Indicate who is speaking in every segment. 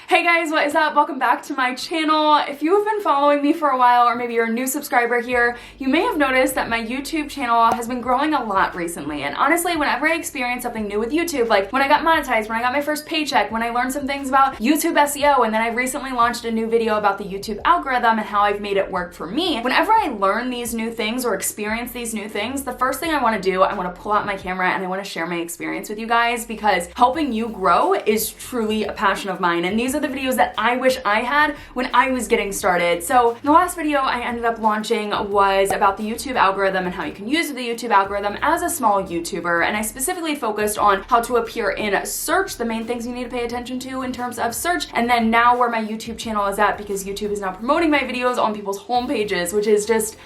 Speaker 1: Hey guys, what is up? Welcome back to my channel. If you have been following me for a while, or maybe you're a new subscriber here, you may have noticed that my YouTube channel has been growing a lot recently. And honestly, whenever I experience something new with YouTube, like when I got monetized, when I got my first paycheck, when I learned some things about YouTube SEO, and then I recently launched a new video about the YouTube algorithm and how I've made it work for me, whenever I learn these new things or experience these new things, the first thing I want to do, I want to pull out my camera and I want to share my experience with you guys, because helping you grow is truly a passion of mine. And these are the videos that I wish I had when I was getting started. So the last video I ended up launching was about the YouTube algorithm and how you can use the YouTube algorithm as a small YouTuber. And I specifically focused on how to appear in search, the main things you need to pay attention to in terms of search. And then now where my YouTube channel is at, because YouTube is now promoting my videos on people's home pages, which is just,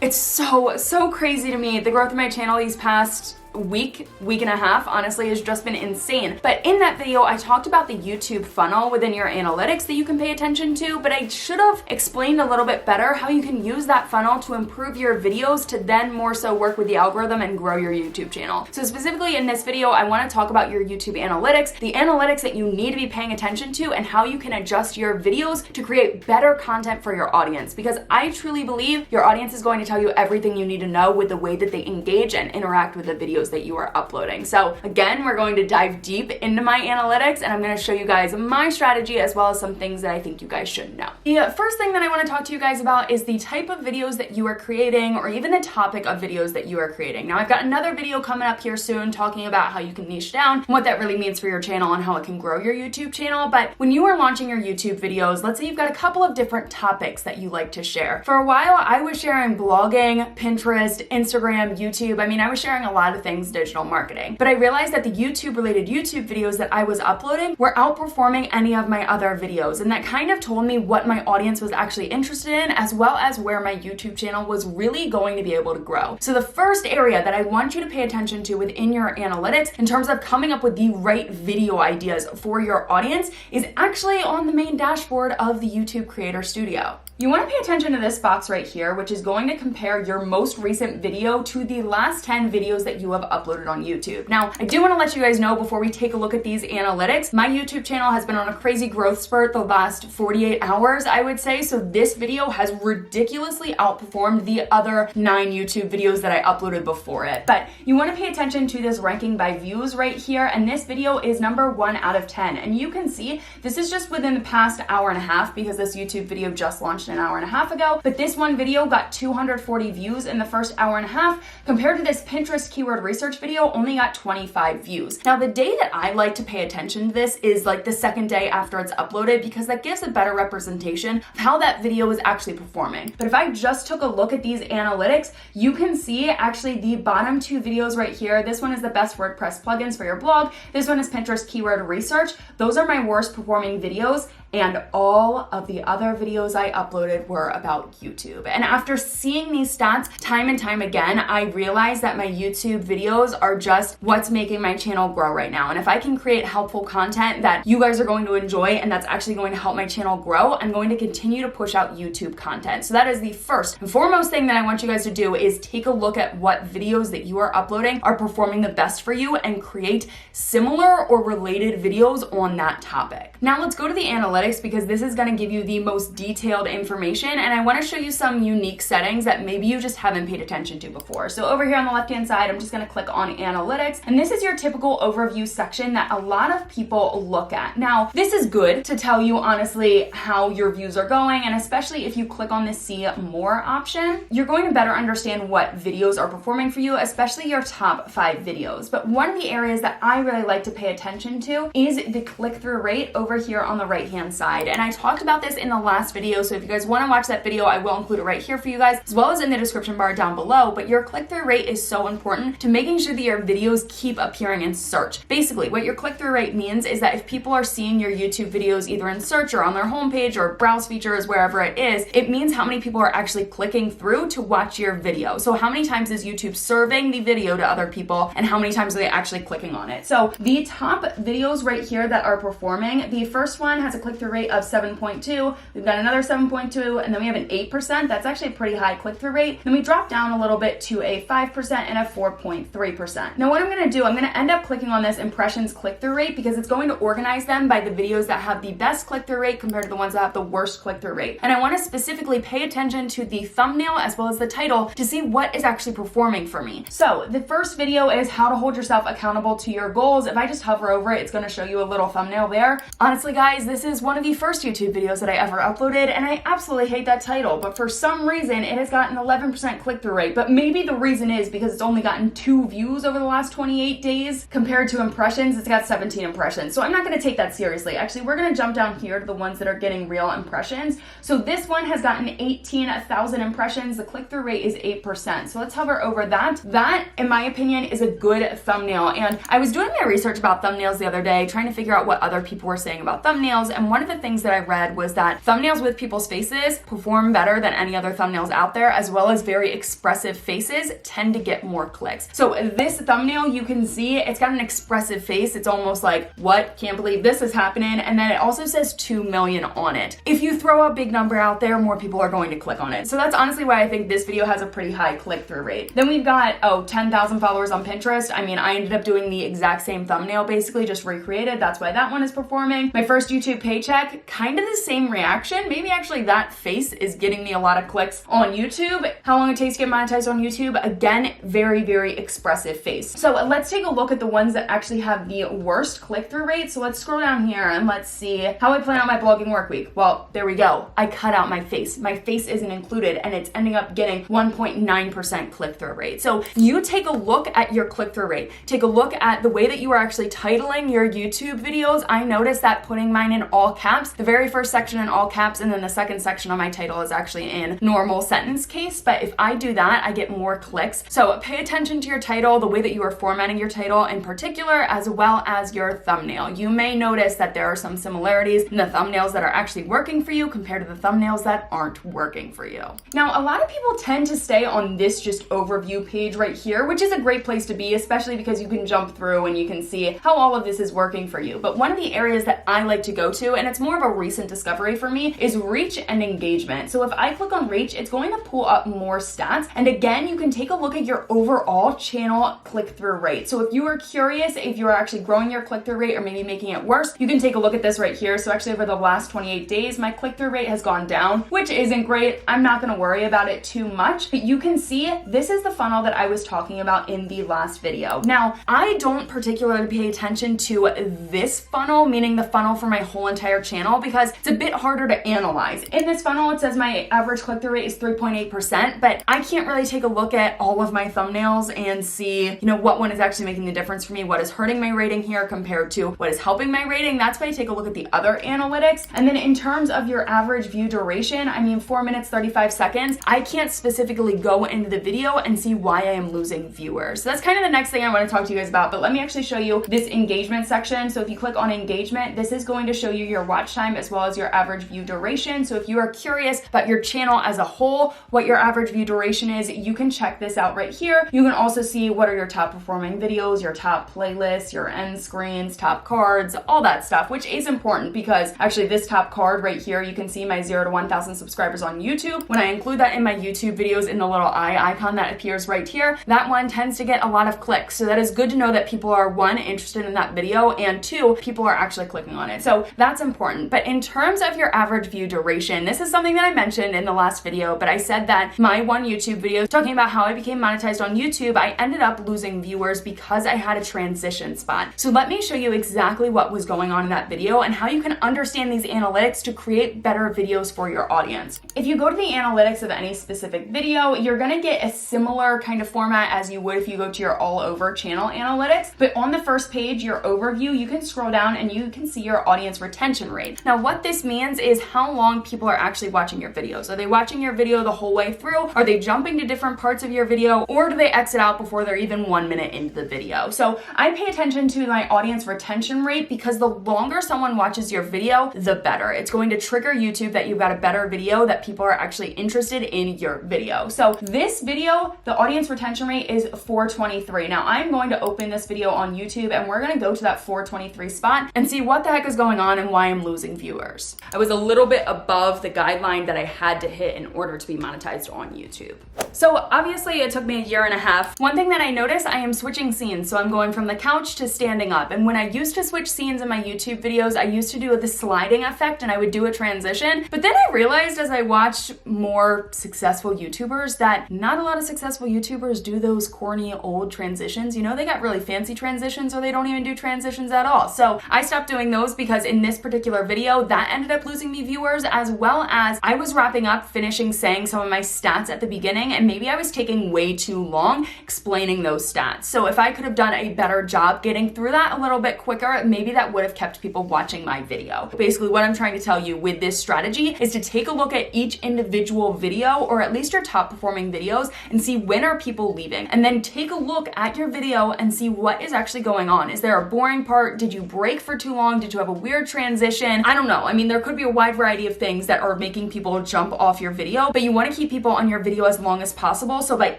Speaker 1: it's so crazy to me. The growth of my channel these past week and a half, honestly, has just been insane. But in that video, I talked about the YouTube funnel within your analytics that you can pay attention to, but I should have explained a little bit better how you can use that funnel to improve your videos to then more so work with the algorithm and grow your YouTube channel. So specifically in this video, I want to talk about your YouTube analytics, the analytics that you need to be paying attention to, and how you can adjust your videos to create better content for your audience. Because I truly believe your audience is going to tell you everything you need to know with the way that they engage and interact with the videos that you are uploading. So again, we're going to dive deep into my analytics, and I'm going to show you guys my strategy as well as some things that I think you guys should know. The first thing that I want to talk to you guys about is the type of videos that you are creating, or even the topic of videos that you are creating. Now, I've got another video coming up here soon talking about how you can niche down and what that really means for your channel and how it can grow your YouTube channel. But when you are launching your YouTube videos, let's say you've got a couple of different topics that you like to share. For a while, I was sharing blogging, Pinterest, Instagram, YouTube. I mean, I was sharing a lot of things digital marketing. But I realized that the YouTube-related YouTube videos that I was uploading were outperforming any of my other videos. And that kind of told me what my audience was actually interested in, as well as where my YouTube channel was really going to be able to grow. So the first area that I want you to pay attention to within your analytics in terms of coming up with the right video ideas for your audience is actually on the main dashboard of the YouTube Creator Studio. You want to pay attention to this box right here, which is going to compare your most recent video to the last 10 videos that you have uploaded on YouTube. Now, I do want to let you guys know before we take a look at these analytics, my YouTube channel has been on a crazy growth spurt the last 48 hours, I would say. So this video has ridiculously outperformed the other 9 YouTube videos that I uploaded before it. But you want to pay attention to this ranking by views right here. And this video is number 1 out of 10. And you can see this is just within the past hour and a half, because this YouTube video just launched an hour and a half ago. But this one video got 240 views in the first hour and a half, compared to this Pinterest keyword research video only got 25 views. Now, the day that I like to pay attention to this is like the second day after it's uploaded, because that gives a better representation of how that video is actually performing. But if I just took a look at these analytics, you can see actually the bottom 2 videos right here. This one is the best WordPress plugins for your blog. This one is Pinterest keyword research. Those are my worst performing videos. And all of the other videos I uploaded were about YouTube. And after seeing these stats time and time again, I realized that my YouTube videos are just what's making my channel grow right now. And if I can create helpful content that you guys are going to enjoy and that's actually going to help my channel grow, I'm going to continue to push out YouTube content. So that is the first and foremost thing that I want you guys to do, is take a look at what videos that you are uploading are performing the best for you and create similar or related videos on that topic. Now let's go to the analytics, because this is going to give you the most detailed information, and I want to show you some unique settings that maybe you just haven't paid attention to before. So over here on the left hand side, I'm just going to click on analytics, and this is your typical overview section that a lot of people look at. Now, this is good to tell you honestly how your views are going, and especially if you click on the see more option, you're going to better understand what videos are performing for you, especially your top 5 videos. But one of the areas that I really like to pay attention to is the click-through rate over here on the right hand side. And I talked about this in the last video, so if you guys want to watch that video, I will include it right here for you guys, as well as in the description bar down below. But your click-through rate is so important to making sure that your videos keep appearing in search. Basically, what your click-through rate means is that if people are seeing your YouTube videos either in search or on their homepage or browse features, wherever it is, it means how many people are actually clicking through to watch your video. So how many times is YouTube serving the video to other people, and how many times are they actually clicking on it? So the top videos right here that are performing, the first one has a click-through rate of 7.2. We've got another 7.2, and then we have an 8%. That's actually a pretty high click-through rate. Then we drop down a little bit to a 5% and a 4.3%. Now what I'm gonna do, I'm gonna end up clicking on this impressions click-through rate because it's going to organize them by the videos that have the best click-through rate compared to the ones that have the worst click-through rate. And I wanna specifically pay attention to the thumbnail as well as the title to see what is actually performing for me. So the first video is how to hold yourself accountable to your goals. If I just hover over it, it's gonna show you a little thumbnail there. Honestly, guys, this is one of the first YouTube videos that I ever uploaded, and I absolutely hate that title, but for some reason, it has got an 11% click-through rate. But maybe the reason is because it's only gotten 2 views over the last 28 days compared to impressions. It's got 17 impressions. So I'm not gonna take that seriously. Actually, we're gonna jump down here to the ones that are getting real impressions. So this one has gotten 18,000 impressions. The click-through rate is 8%. So let's hover over that. That, in my opinion, is a good thumbnail. And I was doing my research about thumbnails the other day, trying to figure out what other people were saying about thumbnails. And one of the things that I read was that thumbnails with people's faces perform better than any other thumbnails out there, as well as very expressive faces tend to get more clicks. So this thumbnail, you can see it's got an expressive face. It's almost like, what? Can't believe this is happening. And then it also says 2 million on it. If you throw a big number out there, more people are going to click on it. So that's honestly why I think this video has a pretty high click-through rate. Then we've got, 10,000 followers on Pinterest. I mean, I ended up doing the exact same thumbnail, basically just recreated. That's why that one is performing. My first YouTube paycheck, kind of the same reaction. Maybe actually that face is getting me a lot of clicks on YouTube. How long it takes to get monetized on YouTube? Again, very, very expressive face. So let's take a look at the ones that actually have the worst click-through rate. So let's scroll down here and let's see how I plan out my blogging work week. Well, there we go. I cut out my face. My face isn't included, and it's ending up getting 1.9% click-through rate. So you take a look at your click-through rate. Take a look at the way that you are actually titling your YouTube videos. I noticed that putting mine in all caps, the very first section in all caps, and then the second section on my title is actually in normal sentence case. But if I do that, I get more clicks. So pay attention to your title, the way that you are formatting your title in particular, as well as your thumbnail. You may notice that there are some similarities in the thumbnails that are actually working for you compared to the thumbnails that aren't working for you. Now, a lot of people tend to stay on this just overview page right here, which is a great place to be, especially because you can jump through and you can see how all of this is working for you. But one of the areas that I like to go to, and it's more of a recent discovery for me, is reach and engagement. So if I click on reach, it's going to pull up more stats. And again, you can take a look at your overall channel click-through rate. So if you are curious if you are actually growing your click-through rate or maybe making it worse, you can take a look at this right here. So actually over the last 28 days, my click-through rate has gone down, which isn't great. I'm not going to worry about it too much, but you can see this is the funnel that I was talking about in the last video. Now, I don't particularly pay attention to this funnel, meaning the funnel for my whole entire channel, because it's a bit harder to analyze. In this funnel, it says my average click-through rate is 3.8%, but I can't really take a look at all of my thumbnails and see, what one is actually making the difference for me, what is hurting my rating here compared to what is helping my rating. That's why I take a look at the other analytics. And then in terms of your average view duration, 4 minutes, 35 seconds, I can't specifically go into the video and see why I am losing viewers. So that's kind of the next thing I want to talk to you guys about, but let me actually show you this engagement section. So if you click on engagement, this is going to show you your watch time as well as your average view duration. So if you are curious about your channel as a whole, what your average view duration is, you can check this out right here. You can also see what are your top performing videos, your top playlists, your end screens, top cards, all that stuff, which is important because actually this top card right here, you can see my 0 to 1,000 subscribers on YouTube. When I include that in my YouTube videos in the little eye icon that appears right here, that one tends to get a lot of clicks. So that is good to know that people are, one, interested in that video, and two, people are actually clicking on it. So that's important. But in terms of your average view duration, this is something that I mentioned in the last video, but I said that my one YouTube video talking about how I became monetized on YouTube, I ended up losing viewers because I had a transition spot. So let me show you exactly what was going on in that video and how you can understand these analytics to create better videos for your audience. If you go to the analytics of any specific video, you're gonna get a similar kind of format as you would if you go to your all over channel analytics. But on the first page, your overview, you can scroll down and you can see your audience retention rate. Now, what this means is how long people are actually watching your videos. Are they watching your video the whole way through? Are they jumping to different parts of your video? Or do they exit out before they're even 1 minute into the video? So I pay attention to my audience retention rate because the longer someone watches your video, the better. It's going to trigger YouTube that you've got a better video, that people are actually interested in your video. So this video, the audience retention rate is 423. Now I'm going to open this video on YouTube and we're going to go to that 423 spot and see what the heck is going on and why I'm losing viewers. I was a little bit above the guideline that I had to hit in order to be monetized on YouTube. So obviously it took me a year and a half. One thing that I noticed, I am switching scenes. So I'm going from the couch to standing up. And when I used to switch scenes in my YouTube videos, I used to do the sliding effect and I would do a transition. But then I realized as I watched more successful YouTubers that not a lot of successful YouTubers do those corny old transitions. You know, they got really fancy transitions or they don't even do transitions at all. So I stopped doing those because in this particular video, that ended up losing me viewers, as well as I was wrapping up, finishing saying some of my stats at the beginning, and maybe I was taking way too long explaining those stats. So if I could have done a better job getting through that a little bit quicker, maybe that would have kept people watching my video. Basically, what I'm trying to tell you with this strategy is to take a look at each individual video, or at least your top performing videos, and see when are people leaving. And then take a look at your video and see what is actually going on. Is there a boring part? Did you break for too long? Did you have a weird transition? I don't know. I mean, there could be a wide variety of things that are making people jump off your video, but you want to keep people on your video as long as possible. So by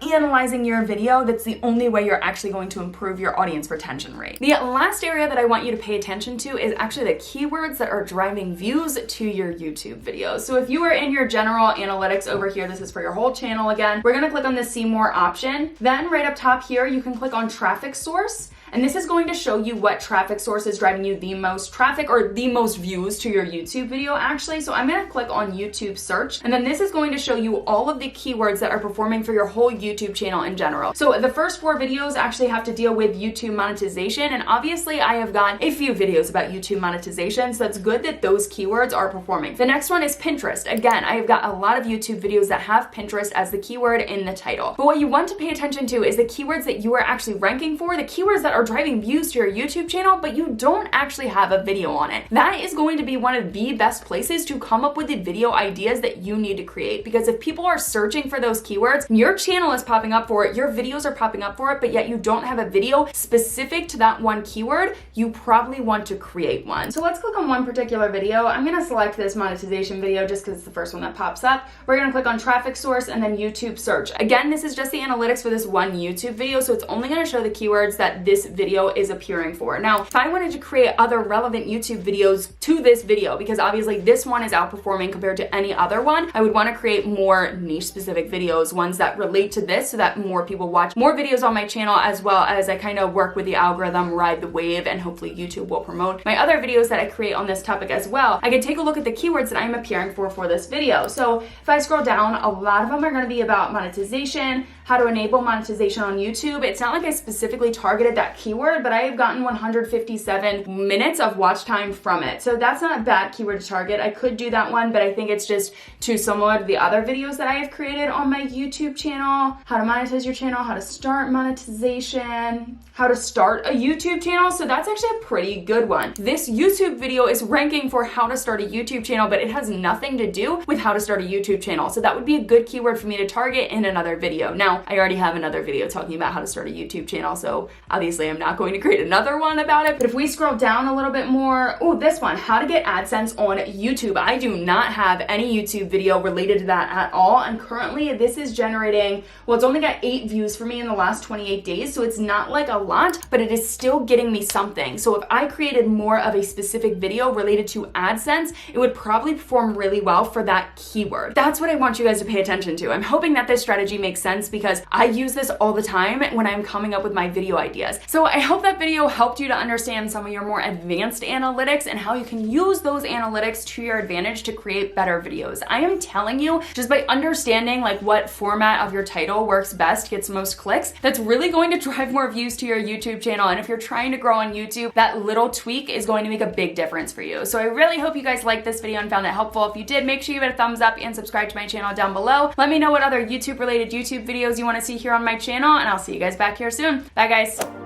Speaker 1: analyzing your video, that's the only way you're actually going to improve your audience retention rate. The last area that I want you to pay attention to is actually the keywords that are driving views to your YouTube videos. So if you are in your general analytics over here, this is for your whole channel again, we're going to click on the see more option. Then right up top here, you can click on traffic source. And this is going to show you what traffic source is driving you the most traffic or the most views to your YouTube video actually. So I'm going to click on YouTube search, and then this is going to show you all of the keywords that are performing for your whole YouTube channel in general. So the first 4 videos actually have to deal with YouTube monetization, and obviously I have got a few videos about YouTube monetization, so that's good that those keywords are performing. The next one is Pinterest. Again, I have got a lot of YouTube videos that have Pinterest as the keyword in the title. But what you want to pay attention to is the keywords that you are actually ranking for, the keywords that are driving views to your YouTube channel, but you don't actually have a video on it. That is going to be one of the best places to come up with the video ideas that you need to create, because if people are searching for those keywords, your channel is popping up for it, your videos are popping up for it, but yet you don't have a video specific to that one keyword, you probably want to create one. So let's click on one particular video. I'm going to select this monetization video just because it's the first one that pops up. We're going to click on traffic source and then YouTube search. Again, this is just the analytics for this one YouTube video, so it's only going to show the keywords that this video is appearing for. Now, if I wanted to create other relevant YouTube videos to this video, because obviously this one is outperforming compared to any other one, I would want to create more niche specific videos, ones that relate to this so that more people watch more videos on my channel, as well as I kind of work with the algorithm, ride the wave, and hopefully YouTube will promote my other videos that I create on this topic as well. I can take a look at the keywords that I'm appearing for this video. So if I scroll down, a lot of them are going to be about monetization, how to enable monetization on YouTube. It's not like I specifically targeted that keyword, but I have gotten 157 minutes of watch time from it. So that's not a bad keyword to target. I could do that one, but I think it's just too similar to the other videos that I have created on my YouTube channel. How to monetize your channel, how to start monetization, how to start a YouTube channel. So that's actually a pretty good one. This YouTube video is ranking for how to start a YouTube channel, but it has nothing to do with how to start a YouTube channel. So that would be a good keyword for me to target in another video. Now, I already have another video talking about how to start a YouTube channel, so obviously I'm not going to create another one about it. But if we scroll down a little bit more, oh, this one, how to get AdSense on YouTube. I do not have any YouTube video related to that at all, and currently this is generating, well, it's only got 8 views for me in the last 28 days, so it's not like a lot, but it is still getting me something. So if I created more of a specific video related to AdSense, it would probably perform really well for that keyword. That's what I want you guys to pay attention to. I'm hoping that this strategy makes sense, because I use this all the time when I'm coming up with my video ideas. So I hope that video helped you to understand some of your more advanced analytics and how you can use those analytics to your advantage to create better videos. I am telling you, just by understanding like what format of your title works best, gets most clicks, that's really going to drive more views to your YouTube channel. And if you're trying to grow on YouTube, that little tweak is going to make a big difference for you. So I really hope you guys liked this video and found it helpful. If you did, make sure you give it a thumbs up and subscribe to my channel down below. Let me know what other YouTube related YouTube videos you want to see here on my channel, and I'll see you guys back here soon. Bye guys.